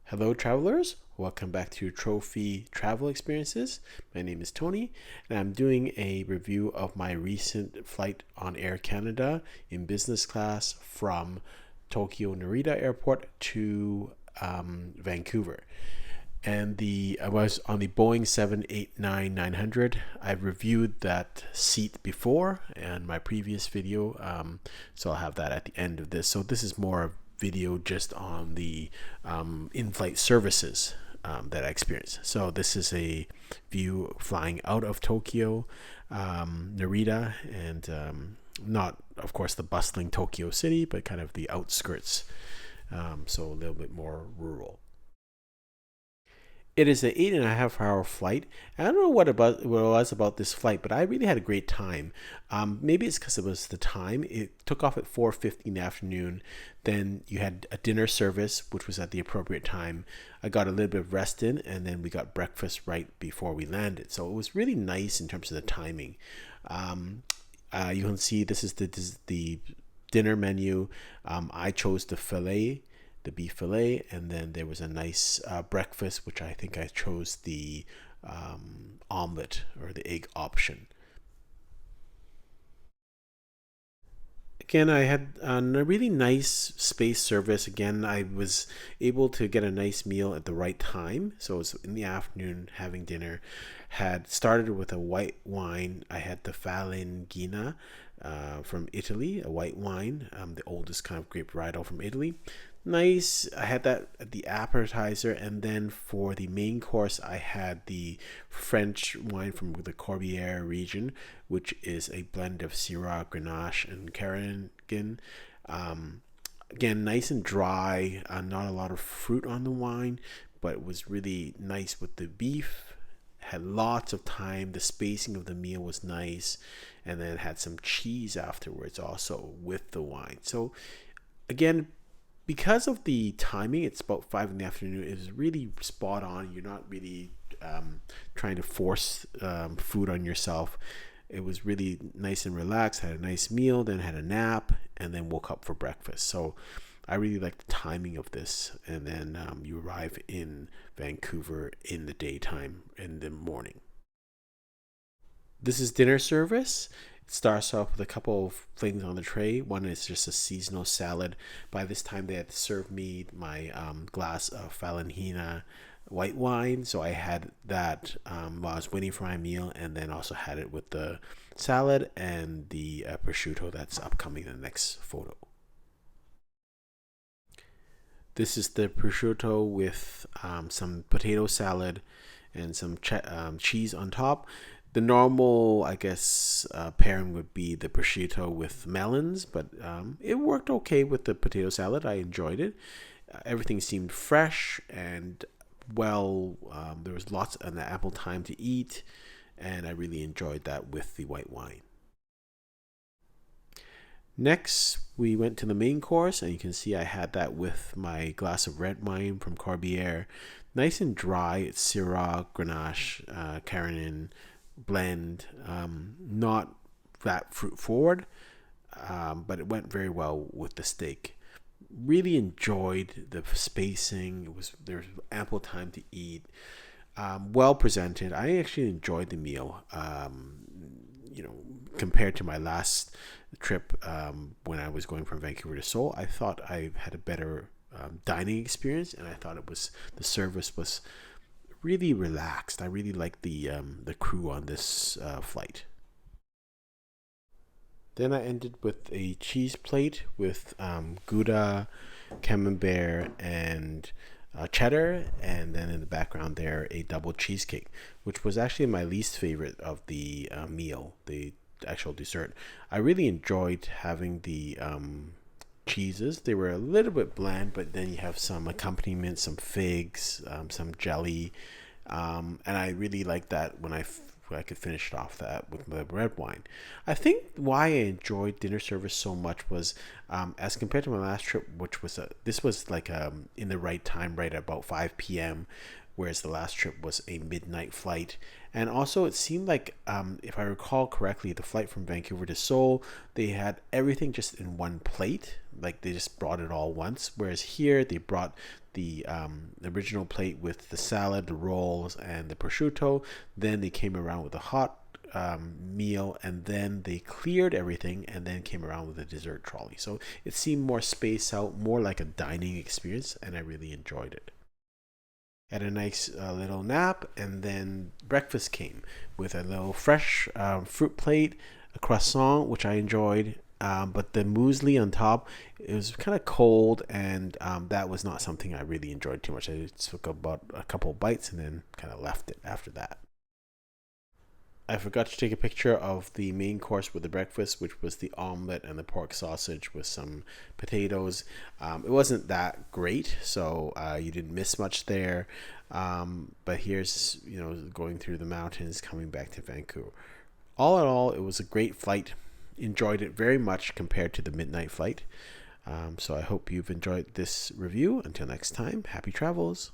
Hello, travelers. Welcome back to Trophy Travel Experiences. My name is Tony, and I'm doing a review of my recent flight on Air Canada in business class from Tokyo Narita Airport to Vancouver. And I was on the Boeing 789-900. I've reviewed that seat before in my previous video, so I'll have that at the end of this. So this is more video just on the in-flight services that I experienced. So this is a view flying out of Tokyo, Narita, and not, of course, the bustling Tokyo city, but kind of the outskirts, so a little bit more rural. It is an 8.5 hour flight. I don't know what it was about this flight, but I really had a great time. Maybe it's because it was the time. It took off at 4:50 in the afternoon. Then you had a dinner service, which was at the appropriate time. I got a little bit of rest in, and then we got breakfast right before we landed. So it was really nice in terms of the timing. You can see this is the dinner menu. I chose the beef fillet, and then there was a nice breakfast, which I think I chose the omelet or the egg option. Again, I had a really nice space service. Again, I was able to get a nice meal at the right time. So it was in the afternoon having dinner. Had started with a white wine. I had the Falanghina from Italy, a white wine, the oldest kind of grape varietal from Italy. Nice. I had that at the appetizer, and then for the main course, I had the French wine from the Corbière region, which is a blend of Syrah, Grenache, and Carignan. Again, nice and dry. Not a lot of fruit on the wine, but it was really nice with the beef. Had lots of time. The spacing of the meal was nice, and then had some cheese afterwards, also with the wine. So, again, because of the timing, it's about 5 in the afternoon. It was really spot on. You're not really trying to force food on yourself. It was really nice and relaxed. Had a nice meal, then had a nap, and then woke up for breakfast. So I really like the timing of this. And then you arrive in Vancouver in the daytime, in the morning. This is dinner service. It starts off with a couple of things on the tray. One is just a seasonal salad. By this time, they had served me my glass of Falanghina white wine. So I had that while I was waiting for my meal, and then also had it with the salad and the prosciutto that's upcoming in the next photo. This is the prosciutto with some potato salad and some cheese on top. The normal, I guess, pairing would be the prosciutto with melons, but it worked okay with the potato salad. I enjoyed it. Everything seemed fresh and well. There was lots of ample time to eat, and I really enjoyed that with the white wine. Next, we went to the main course, and you can see I had that with my glass of red wine from Corbière. Nice and dry. It's Syrah, Grenache, Carignan blend. Not that fruit forward, but it went very well with the steak. Really enjoyed the spacing. There's ample time to eat. Well presented. I actually enjoyed the meal. Compared to my last trip when I was going from Vancouver to Seoul, I thought I had a better dining experience, and I thought the service was really relaxed. I really liked the crew on this flight. Then I ended with a cheese plate with Gouda, Camembert, and cheddar, and then in the background there a double cheesecake, which was actually my least favorite of the meal, the actual dessert. I really enjoyed having the cheeses. They were a little bit bland, but then you have some accompaniment, some figs, some jelly, and I really liked that when I could finish it off that with the red wine. I think why I enjoyed dinner service so much was, as compared to my last trip, which was this was like in the right time, right at about 5 p.m., whereas the last trip was a midnight flight. And also, it seemed like, if I recall correctly, the flight from Vancouver to Seoul, they had everything just in one plate. like they just brought it all once. Whereas here they brought the original plate with the salad, the rolls, and the prosciutto. Then they came around with a hot meal, and then they cleared everything and then came around with a dessert trolley. So it seemed more spaced out, more like a dining experience, and I really enjoyed it. Had a nice little nap, and then breakfast came with a little fresh fruit plate, a croissant, which I enjoyed. But the muesli on top, it was kind of cold, and that was not something I really enjoyed too much. I took about a couple bites and then kind of left it after that. I forgot to take a picture of the main course with the breakfast, which was the omelet and the pork sausage with some potatoes. It wasn't that great, so you didn't miss much there. But here's, going through the mountains, coming back to Vancouver. All in all, it was a great flight. Enjoyed it very much compared to the midnight flight. So I hope you've enjoyed this review. Until next time, happy travels.